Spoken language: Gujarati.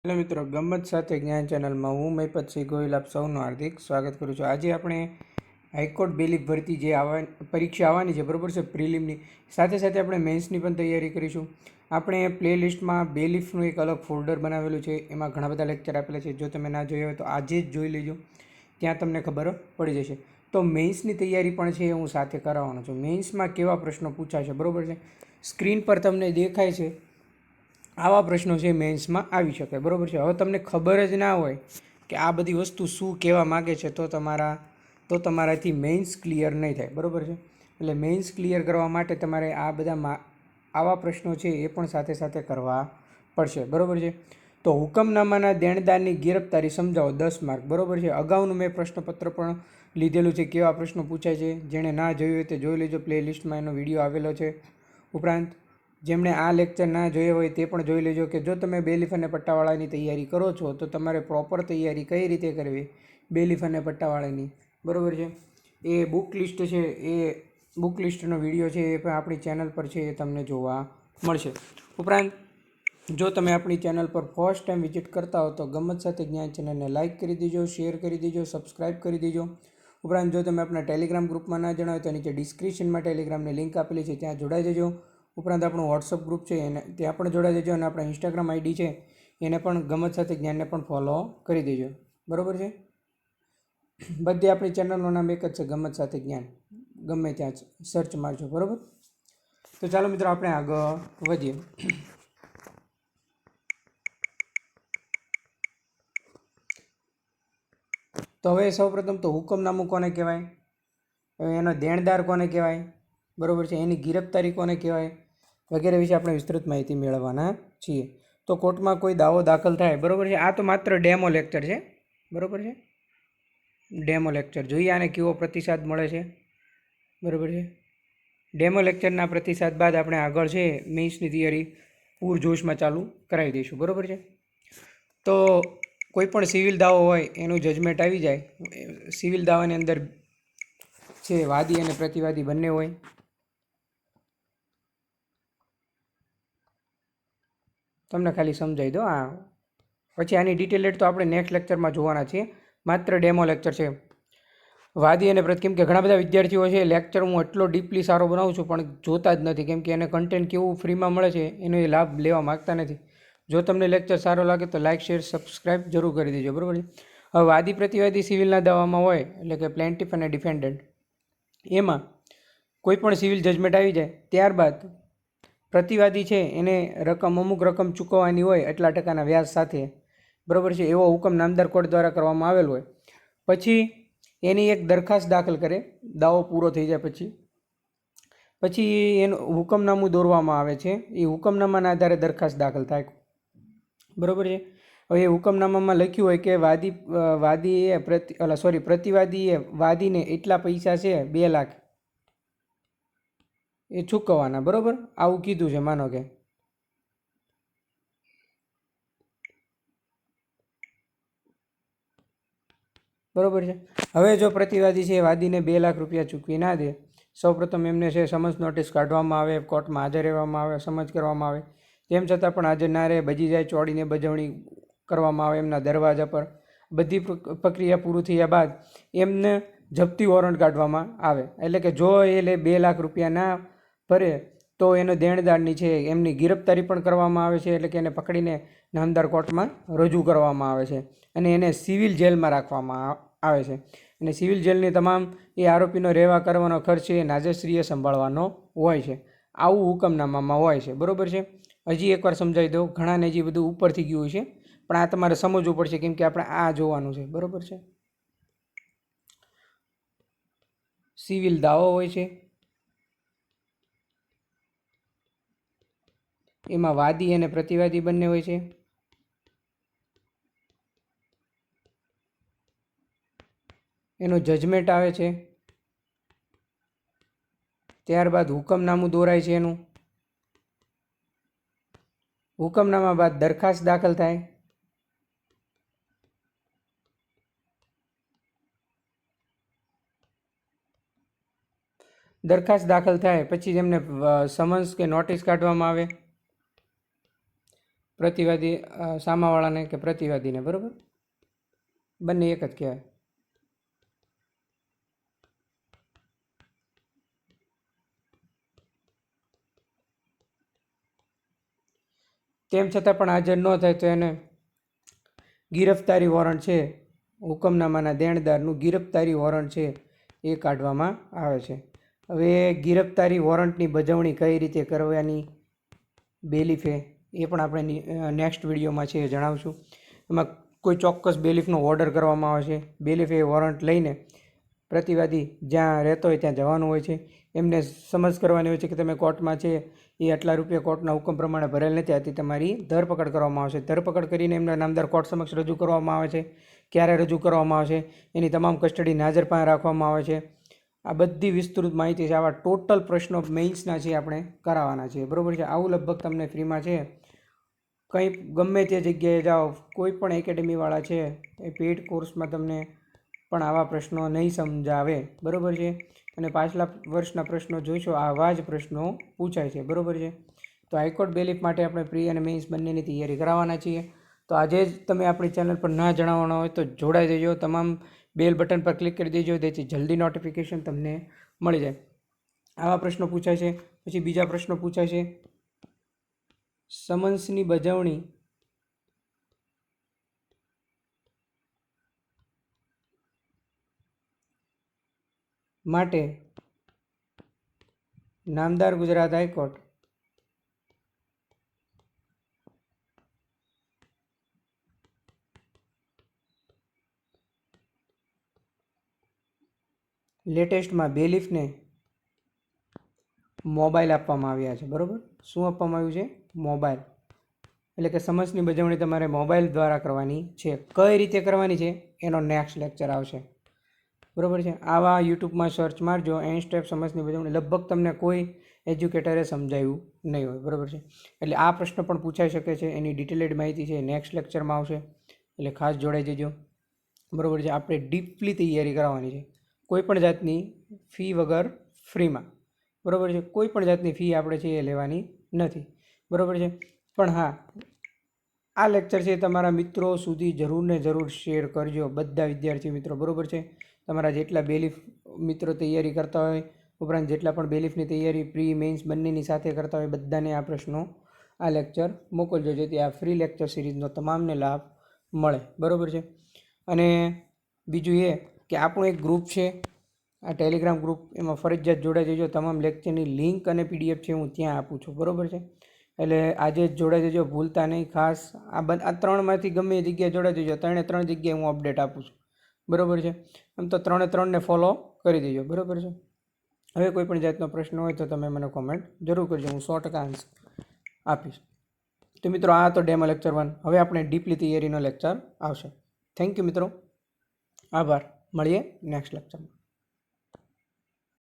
હેલો મિત્રો, ગમ્મત સાથે જ્ઞાન ચેનલમાં હું મહિપતસિંહ ગોહિલ આપ સૌનું હાર્દિક સ્વાગત કરું છું. આજે આપણે હાઈકોર્ટ બેલીફ ભરતી જે પરીક્ષા આવવાની છે બરાબર છે, પ્રિલિમની સાથે સાથે આપણે મેન્સની પણ તૈયારી કરીશું. આપણે પ્લેલિસ્ટમાં બેલીફનું એક અલગ ફોલ્ડર બનાવેલું છે, એમાં ઘણા બધા લેક્ચર આપેલા છે. જો તમે ના જોયા હોય તો આજે જ જોઈ લેજો, ત્યાં તમને ખબર પડી જશે. તો મેન્સની તૈયારી પણ છે હું સાથે કરાવવાનો છું. મેન્સમાં કેવા પ્રશ્નો પૂછાશે બરાબર છે, સ્ક્રીન પર તમને દેખાય છે આવા પ્રશ્નો છે મેન્સમાં આવી શકે બરાબર છે. હવે તમને ખબર જ ના હોય કે આ બધી વસ્તુ શું કહેવા માગે છે તો તમારાથી મેન્સ ક્લિયર નહીં થાય બરાબર છે. એટલે મેન્સ ક્લિયર કરવા માટે તમારે આ બધા આવા પ્રશ્નો છે એ પણ સાથે સાથે કરવા પડશે બરાબર છે. તો હુકમનામાના દેણદારની ગિરફતારી સમજાવો 10 માર્ક બરાબર છે. અગાઉનું મેં પ્રશ્નપત્ર પણ લીધેલું છે, કેવા પ્રશ્નો પૂછાય છે. જેણે ના જોયું હોય તે જોઈ લેજો, પ્લેલિસ્ટમાં એનો વિડીયો આવેલો છે. ઉપરાંત જેમણે આ લેક્ચર ના જોયા હોય તે પણ જોઈ લેજો કે જો તમે બેલીફ અને પટ્ટાવાળાની તૈયારી કરો છો તો તમારે પ્રોપર તૈયારી કઈ રીતે કરવી બેલીફ અને પટ્ટાવાળાની બરાબર છે. એ બુક લિસ્ટ છે, એ બુક લિસ્ટનો વિડીયો છે એ પણ આપણી ચેનલ પર છે, એ તમને જોવા મળશે. ઉપરાંત જો તમે આપણી ચેનલ પર ફર્સ્ટ ટાઈમ વિઝિટ કરતા હો તો ગમ્મત સાથે જ્ઞાન ચેનલને લાઇક કરી દેજો, શેર કરી દેજો, સબસ્ક્રાઈબ કરી દેજો. ઉપરાંત જો તમે આપણા ટેલિગ્રામ ગ્રુપમાં ના જણાવો તો નીચે ડિસ્ક્રિપ્શનમાં ટેલિગ્રામની લિંક આપેલી છે, ત્યાં જોડાઈ જજો. ઉપરાંત આપણું વોટ્સઅપ ગ્રુપ છે એને ત્યાં પણ જોડાઈ દેજો, અને આપણા ઇન્સ્ટાગ્રામ આઈડી છે એને પણ ગમ્મત સાથે જ્ઞાનને પણ ફોલો કરી દેજો બરાબર છે. બધી આપણી ચેનલનું નામ એક જ છે, ગમ્મત સાથે જ્ઞાન. ગમે ત્યાં સર્ચ મારજો બરાબર. તો ચાલો મિત્રો આપણે આગળ વધીએ. તો હવે સૌપ્રથમ તો હુકમનામું કોને કહેવાય, એનો દેણદાર કોને કહેવાય બરાબર છે, એની ગિરફતારી કોને કહેવાય વગેરે વિશે આપણે વિસ્તૃત માહિતી મેળવવાના છીએ. તો કોર્ટમાં કોઈ દાવો દાખલ થાય બરાબર છે, આ તો માત્ર ડેમો લેક્ચર છે બરાબર છે, ડેમો લેક્ચર. જોઈએ આને કેવો પ્રતિસાદ મળે છે બરાબર છે. ડેમો લેક્ચરના પ્રતિસાદ બાદ આપણે આગળ છે મેન્સની તૈયારી પૂરજોશમાં ચાલુ કરાવી દઈશું બરાબર છે. તો કોઈ પણ સિવિલ દાવો હોય એનું જજમેન્ટ આવી જાય. સિવિલ દાવાની અંદર છે વાદી અને પ્રતિવાદી બંને હોય. તમને ખાલી સમજાવી દો આ, પછી આની ડિટેલેડ તો આપણે નેક્સ્ટ લેક્ચરમાં જોવાના છીએ, માત્ર ડેમો લેક્ચર છે. વાદી અને કેમ કે ઘણા બધા વિદ્યાર્થીઓ છે લેક્ચર હું એટલો ડીપલી સારો બનાવું છું પણ જોતા જ નથી, કેમ કે એને કન્ટેન્ટ કેવું ફ્રીમાં મળે છે એનો એ લાભ લેવા માગતા નથી. જો તમને લેક્ચર સારો લાગે તો લાઇક, શેર, સબસ્ક્રાઈબ જરૂર કરી દેજો બરાબર છે. હવે વાદી પ્રતિવાદી સિવિલના દાવામાં હોય એટલે કે પ્લેન્ટિફ અને ડિફેન્ડન્ટ, એમાં કોઈ પણ સિવિલ જજમેન્ટ આવી જાય ત્યારબાદ પ્રતિવાદી છે એને અમુક રકમ ચૂકવવાની હોય એટલા ટકાના વ્યાજ સાથે બરાબર છે, એવો હુકમ નામદાર કોર્ટ દ્વારા કરવામાં આવેલો હોય. પછી એની એક દરખાસ્ત દાખલ કરે દાવો પૂરો થઈ જાય પછી એનું હુકમનામું દોરવામાં આવે છે. એ હુકમનામાના આધારે દરખાસ્ત દાખલ થાય બરાબર છે. હવે એ હુકમનામામાં લખ્યું હોય કે પ્રતિવાદીએ વાદીને એટલા પૈસા છે 2 લાખ એ ચૂકવવાના બરાબર, આવું કીધું છે માનો કે. બરાબર છે. હવે જો પ્રતિવાદી છે વાદીને 2 લાખ રૂપિયા ચૂકવી ના દે, સૌપ્રથમ એમને છે સમન્સ નોટિસ કાઢવામાં આવે, કોર્ટમાં હાજર રહેવામાં આવે, સમજ કરવામાં આવે. તેમ છતાં પણ હાજર ના રહે, બજી જાય, ચોડીને બજવણી કરવામાં આવે એમના દરવાજા પર. બધી પ્રક્રિયા પૂરું થયા બાદ એમને જપ્તી વોરંટ કાઢવામાં આવે. એટલે કે જો એ 2 લાખ રૂપિયા ના ભરે તો એનો દેણદારની છે એમની ગિરફતારી પણ કરવામાં આવે છે, એટલે કે એને પકડીને નામદાર કોર્ટમાં રજૂ કરવામાં આવે છે અને એને સિવિલ જેલમાં રાખવામાં આવે છે. અને સિવિલ જેલની તમામ એ આરોપીનો રહેવા કરવાનો ખર્ચ એ નાજશ્રીએ સંભાળવાનો હોય છે. આવું હુકમનામામાં હોય છે બરાબર છે. હજી એકવાર સમજાવી દઉં, ઘણાને હજી બધું ઉપરથી ગયું છે પણ આ તમારે સમજવું પડશે, કેમ કે આપણે આ જોવાનું છે બરાબર છે. સિવિલ દાવો હોય છે, એમાં વાદી અને પ્રતિવાદી બંને હોય છે. એનું જજમેન્ટ આવે છે, ત્યારબાદ હુકમનામું દોરાય છે. એનું હુકમનામા બાદ દરખાસ્ત દાખલ થાય. દરખાસ્ત દાખલ થાય પછી એમને સમન્સ કે નોટિસ કાઢવામાં આવે. પ્રતિવાદી સામાવાળાને કે પ્રતિવાદીને, બરાબર? બંને એક જ કહેવાય. તેમ છતાં પણ હાજર ન થાય તો એને ગિરફ્તારી વોરંટ છે, હુકમનામાના દેણદારનું ગિરફ્તારી વોરંટ છે એ કાઢવામાં આવે છે. હવે ગિરફ્તારી વોરંટની બજવણી કઈ રીતે કરવાની બેલીફે એ પણ આપણે નેક્સ્ટ વિડીયોમાં છે એ જણાવશું. એમાં કોઈ ચોક્કસ બેલીફનો ઓર્ડર કરવામાં આવે છે. બેલીફે વોરંટ લઈને પ્રતિવાદી જ્યાં રહેતો હોય ત્યાં જવાનું હોય છે. એમને સમજ કરવાની હોય છે કે તમે કોર્ટમાં છે એ આટલા રૂપિયા કોર્ટના હુકમ પ્રમાણે ભરેલ નથી, આથી તમારી ધરપકડ કરવામાં આવશે. ધરપકડ કરીને એમના નામદાર કોર્ટ સમક્ષ રજૂ કરવામાં આવે છે. ક્યારે રજૂ કરવામાં આવશે, એની તમામ કસ્ટડી હાજર પાસે રાખવામાં આવે છે. આ બધી વિસ્તૃત માહિતી છે. આવા ટોટલ પ્રશ્નો મેઇન્સના છે આપણે કરાવવાના છે, બરાબર છે? આવું લગભગ તમને ફ્રીમાં છે. કંઈ ગમે તે જગ્યાએ જાઓ, કોઈ પણ એકેડેમીવાળા છે એ પેઇડ કોર્સમાં તમને પણ આવા પ્રશ્નો નહીં સમજાવે, બરાબર છે? અને પાછલા વર્ષના પ્રશ્નો જોઈશો, આવા જ પ્રશ્નો પૂછાય છે, બરાબર છે? તો હાઈકોર્ટ બેલીફ માટે આપણે પ્રી અને મેઇન્સ બંનેની તૈયારી કરાવવાના છીએ. તો આજે જ તમે આપણી ચેનલ પર ના જણાવવાના હોય તો જોડાઈ દેજો. તમામ બેલ બટન પર ક્લિક કરી દેજો, જેથી જલ્દી નોટિફિકેશન તમને મળી જાય. આવા પ્રશ્નો પૂછાય છે. પછી બીજા પ્રશ્નો પૂછાય છે, સમન્સની બજવણી માટે નામદાર ગુજરાત હાઈકોર્ટ લેટેસ્ટમાં બેલીફને મોબાઈલ આપવામાં આવ્યા છે, બરાબર? શું આપવામાં આવ્યું છે? મોબાઈલ. એટલે કે સમન્સની બજવણી તમારે મોબાઈલ દ્વારા કરવાની છે. કઈ રીતે કરવાની છે એનો નેક્સ્ટ લેક્ચર આવશે, બરાબર છે? આવા યુટ્યુબમાં સર્ચ મારજો એન સ્ટેપ સમન્સની બજવણી, લગભગ તમને કોઈ એજ્યુકેટરે સમજાવ્યું નહીં હોય, બરાબર છે? એટલે આ પ્રશ્ન પણ પૂછાઈ શકે છે. એની ડિટેલેડ માહિતી છે નેક્સ્ટ લેક્ચરમાં આવશે, એટલે ખાસ જોડાઈ જજો, બરાબર છે? આપણે ડીપલી તૈયારી કરાવવાની છે, કોઈ પણ જાતની ફી વગર, ફ્રીમાં, બરાબર છે? કોઈ પણ જાતની ફી આપણે છે એ લેવાની નથી, બરાબર છે? પણ હા, આ લેક્ચર છે તમારા મિત્રો સુધી જરૂર ને જરૂર શેર કરજો, બધા વિદ્યાર્થી મિત્રો, બરાબર છે? તમારા જેટલા બેલીફ મિત્રો તૈયારી કરતા હોય, ઉપરાંત જેટલા પણ બેલીફની તૈયારી પ્રી મેઇન્સ બંનેની સાથે કરતા હોય, બધાને આ પ્રશ્નો, આ લેક્ચર મોકલજો, જેથી આ ફ્રી લેક્ચર સિરીઝનો તમામને લાભ મળે, બરાબર છે? અને બીજું એ કે આપણું એક ગ્રુપ છે, આ ટેલિગ્રામ ગ્રુપ, એમાં ફરજિયાત જોડાઈ જજો. તમામ લેક્ચરની લિંક અને પીડીએફ છે હું ત્યાં આપું છું, બરાબર છે? એટલે આજે જ જોડાઈ જજો, ભૂલતા નહીં. ખાસ આ ત્રણમાંથી ગમે એ જગ્યાએ જોડાઈ જજો. ત્રણ જગ્યાએ હું અપડેટ આપું છું, બરાબર છે? આમ તો ત્રણને ફોલો કરી દેજો, બરાબર છે? હવે કોઈ પણ જાતનો પ્રશ્ન હોય તો તમે મને કોમેન્ટ જરૂર કરજો, હું 100% આન્સર આપીશ. તો મિત્રો, આ તો ડેમો લેક્ચર 1. હવે આપણે ડીપલી તૈયારીનો લેક્ચર આવશે. થેન્ક યુ મિત્રો, આભાર. મળીએ નેક્સ્ટ લેક્ચરમાં.